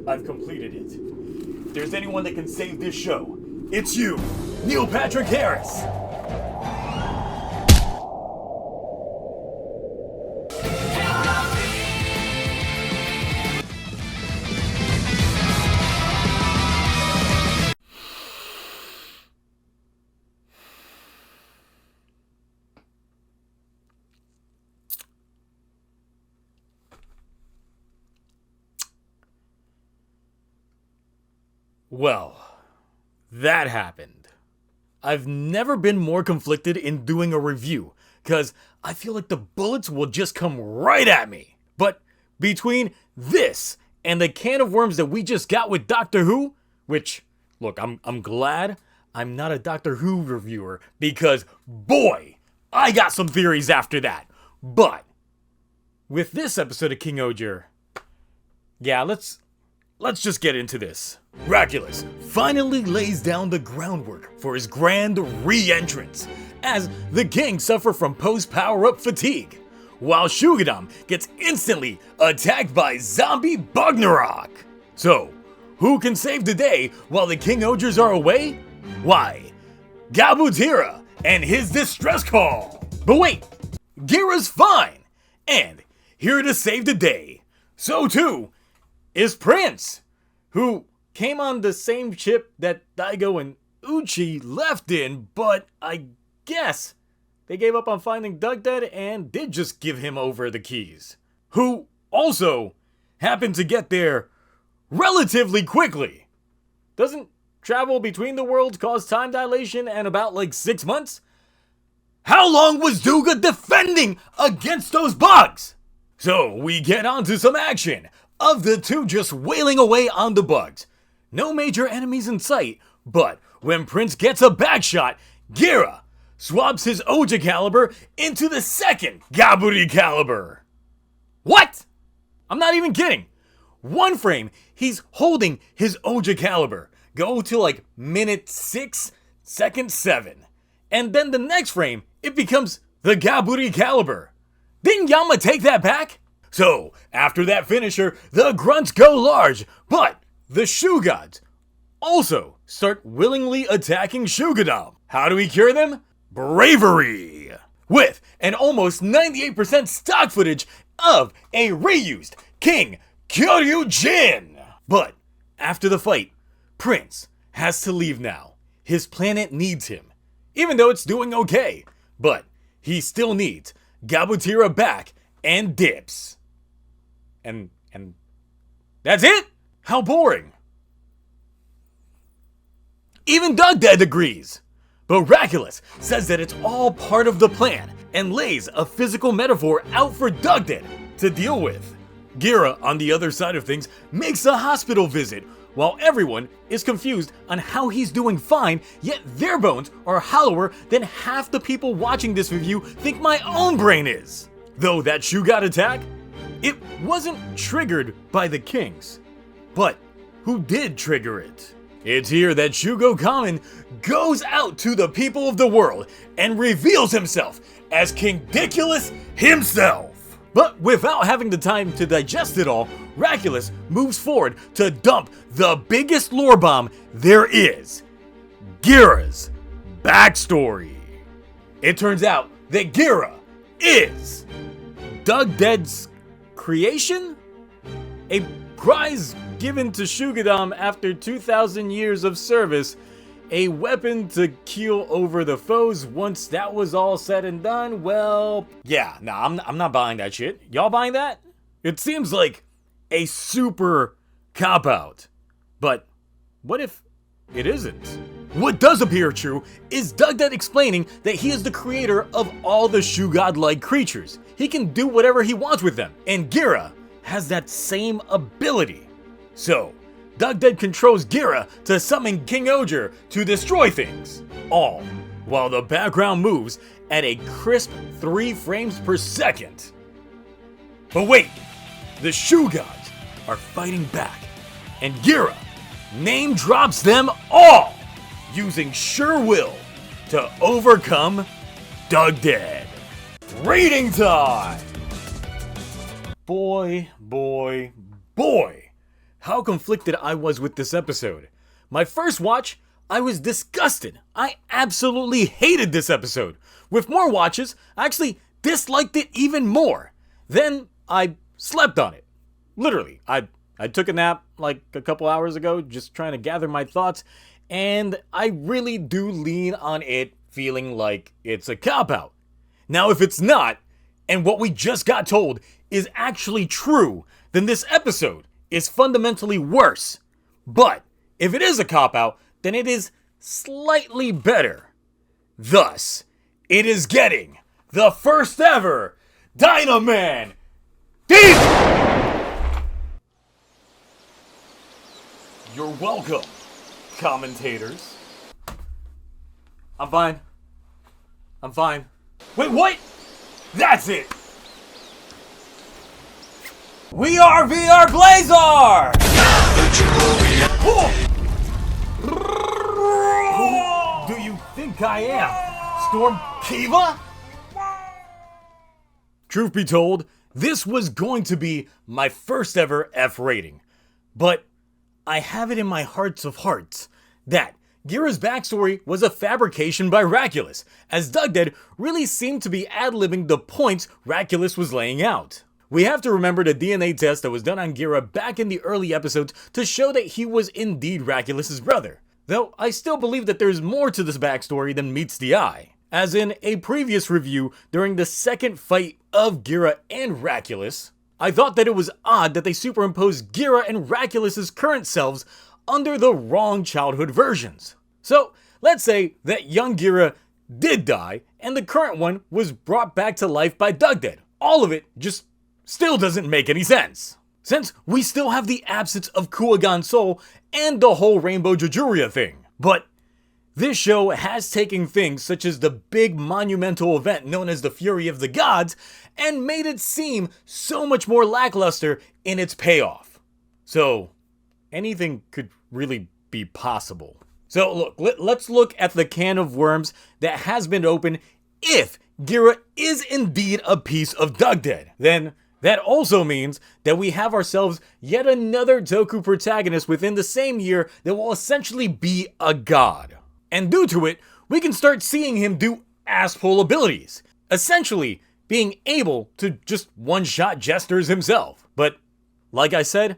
I've completed it. If there's anyone that can save this show, it's you, Neil Patrick Harris. Well, that happened. I've never been more conflicted in doing a review, because I feel like the bullets will just come right at me. But between this and the can of worms that we just got with Doctor Who, which, look, I'm glad I'm not a Doctor Who reviewer, because boy, I got some theories after that. But with this episode of KingOhger, yeah, let's just get into this. Draculus finally lays down the groundwork for his grand re-entrance as the king suffers from post-power-up fatigue, while Shugadam gets instantly attacked by zombie Bugnarok. So, who can save the day while the KingOhgers are away? Why, Gabutira and his distress call. But wait, Gira's fine, and here to save the day. So too is Prince, who came on the same ship that Daigo and Uchi left in, but I guess they gave up on finding Doug dead and did just give him over the keys. Who also happened to get there relatively quickly. Doesn't travel between the worlds cause time dilation and about like 6 months? How long was Duga defending against those bugs? So we get on to some action of the two just wailing away on the bugs. No major enemies in sight, but when Prince gets a back shot, Gira swaps his Oja caliber into the second Gaburi caliber. What? I'm not even kidding. One frame, he's holding his Oja caliber. Go to like minute 6, second 7. And then the next frame, it becomes the Gaburi caliber. Didn't Yama take that back? So, after that finisher, the grunts go large, but the Shu Gods also start willingly attacking Shugadam. How do we cure them? Bravery! With an almost 98% stock footage of a reused King Kyoryujin! But, after the fight, Prince has to leave now. His planet needs him, even though it's doing okay. But, he still needs Gabutira back and dips. And that's it? How boring. Even Doug Dead agrees. But Draculus says that it's all part of the plan and lays a physical metaphor out for Doug Dead to deal with. Gira, on the other side of things, makes a hospital visit while everyone is confused on how he's doing fine, yet their bones are hollower than half the people watching this review think my own brain is. Though that Shugat attack, it wasn't triggered by the kings. But who did trigger it? It's here that Shugo Kamen goes out to the people of the world and reveals himself as King Diculus himself. But without having the time to digest it all, Draculus moves forward to dump the biggest lore bomb there is, Gira's backstory. It turns out that Gira is Doug Dead's creation? A prize given to Shugadam after 2,000 years of service, a weapon to keel over the foes once that was all said and done. Well, yeah, nah, I'm not buying that shit. Y'all buying that? It seems like a super cop-out. But what if it isn't? What does appear true is Doug Dead explaining that he is the creator of all the Shugad-like creatures. He can do whatever he wants with them, and Gira has that same ability. So, Doug Dead controls Gira to summon KingOhger to destroy things, all while the background moves at a crisp 3 frames per second. But wait, the Shu Gods are fighting back, and Gira name drops them all, using sure will to overcome Doug Dead. Rating time! Boy, how conflicted I was with this episode. My first watch, I was disgusted. I absolutely hated this episode. With more watches, I actually disliked it even more. Then I slept on it. Literally, I took a nap like a couple hours ago, just trying to gather my thoughts, and I really do lean on it feeling like it's a cop-out. Now, if it's not, and what we just got told is actually true, then this episode is fundamentally worse. But if it is a cop-out, then it is slightly better. Thus, it is getting the first ever Dynaman Demon! You're welcome, commentators. I'm fine. Wait, what? That's it! We are VR Blazar! Who do you think I am? Storm Kiva? Truth be told, this was going to be my first ever F rating. But I have it in my hearts of hearts that Ghira's backstory was a fabrication by Raculus, as Dugdead really seemed to be ad-libbing the points Raculus was laying out. We have to remember the DNA test that was done on Ghira back in the early episodes to show that he was indeed Raculus's brother. Though I still believe that there's more to this backstory than meets the eye. As in a previous review during the second fight of Ghira and Raculus, I thought that it was odd that they superimposed Ghira and Raculus's current selves under the wrong childhood versions. So, let's say that young Ghira did die, and the current one was brought back to life by Dugdead. All of it just still doesn't make any sense, since we still have the absence of Kuagan's soul and the whole Rainbow Jujuria thing. But this show has taken things such as the big monumental event known as the Fury of the Gods and made it seem so much more lackluster in its payoff. So, anything could really be possible. So look, let's look at the can of worms that has been opened if Ghira is indeed a piece of Dugdead. Then that also means that we have ourselves yet another Toku protagonist within the same year that will essentially be a god. And due to it, we can start seeing him do ass-pull abilities, essentially being able to just one-shot jesters himself. But like I said,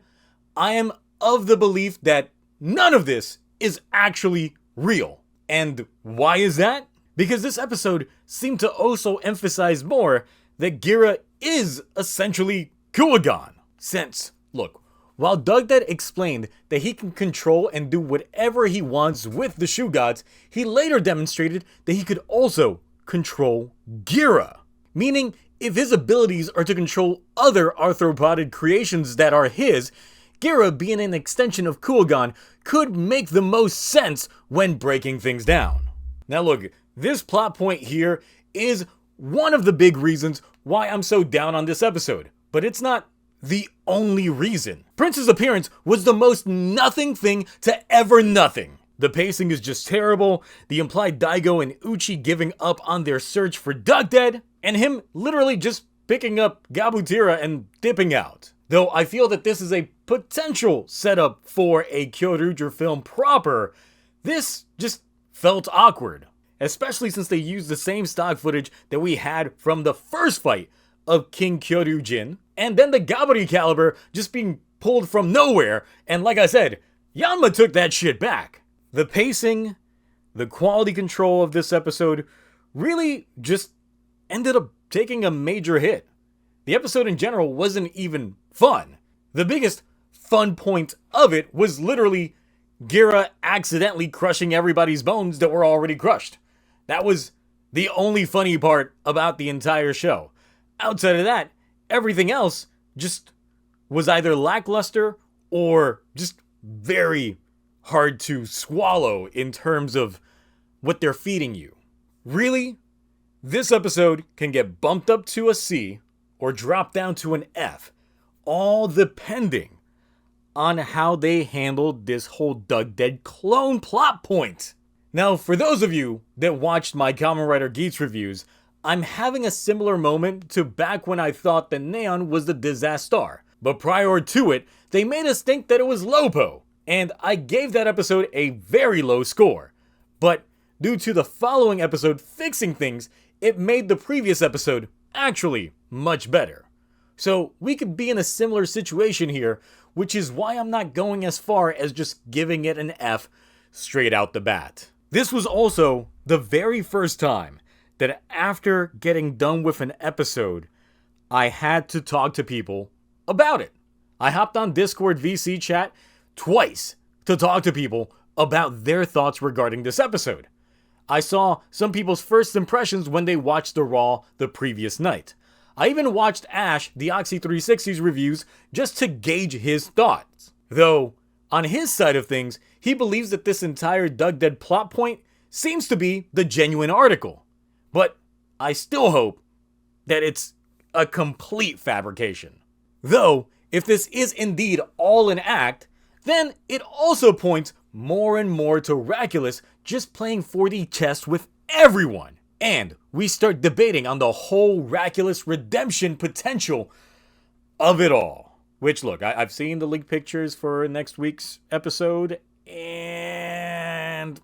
I am of the belief that none of this is actually real. And why is that? Because this episode seemed to also emphasize more that Ghira is essentially Kuagan. Since, look, while Dugdead explained that he can control and do whatever he wants with the Shoe Gods, he later demonstrated that he could also control Ghira. Meaning, if his abilities are to control other arthropodid creations that are his, Ghira being an extension of Kuagan could make the most sense when breaking things down. Now look, this plot point here is one of the big reasons why I'm so down on this episode, but it's not the only reason. Prince's appearance was the most nothing thing to ever nothing. The pacing is just terrible, the implied Daigo and Uchi giving up on their search for Dugdead, and him literally just picking up Gabutira and dipping out. Though I feel that this is a potential setup for a Kyoryuger film proper, this just felt awkward. Especially since they used the same stock footage that we had from the first fight of King Kyoryujin, and then the Gabari caliber just being pulled from nowhere, and like I said, Yanma took that shit back. The pacing, the quality control of this episode really just ended up taking a major hit. The episode in general wasn't even fun. The biggest fun point of it was literally Ghira accidentally crushing everybody's bones that were already crushed. That was the only funny part about the entire show. Outside of that, everything else just was either lackluster or just very hard to swallow in terms of what they're feeding you. Really, this episode can get bumped up to a C or dropped down to an F, all depending on how they handled this whole Dugdead clone plot point. Now, for those of you that watched my Kamen Rider Geats reviews, I'm having a similar moment to back when I thought that Neon was the disaster. But prior to it, they made us think that it was Lopo, and I gave that episode a very low score. But due to the following episode fixing things, it made the previous episode actually much better. So we could be in a similar situation here, which is why I'm not going as far as just giving it an F straight out the bat. This was also the very first time that after getting done with an episode, I had to talk to people about it. I hopped on Discord VC chat twice to talk to people about their thoughts regarding this episode. I saw some people's first impressions when they watched the Raw the previous night. I even watched Ash, the Oxy 360's reviews, just to gauge his thoughts. Though, on his side of things, he believes that this entire Doug Dead plot point seems to be the genuine article. But I still hope that it's a complete fabrication. Though, if this is indeed all an act, then it also points more and more to Raculus just playing 4D chess with everyone. And we start debating on the whole Raculus redemption potential of it all. Which, look, I've seen the leaked pictures for next week's episode, and...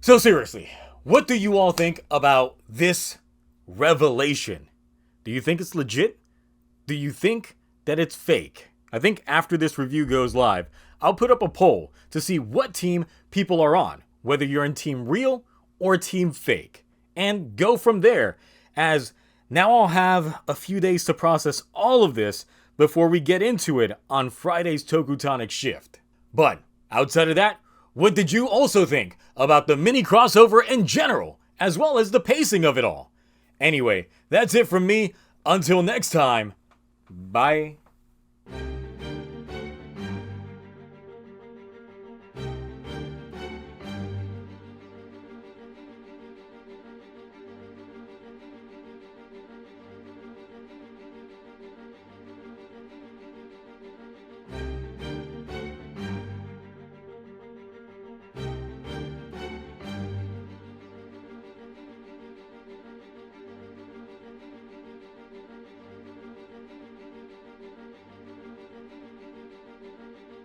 So seriously, what do you all think about this revelation? Do you think it's legit? Do you think that it's fake? I think after this review goes live, I'll put up a poll to see what team people are on, whether you're in Team Real or Team Fake, and go from there, as now I'll have a few days to process all of this before we get into it on Friday's Tokutonic Shift. But outside of that, what did you also think about the mini crossover in general, as well as the pacing of it all? Anyway, that's it from me. Until next time, bye.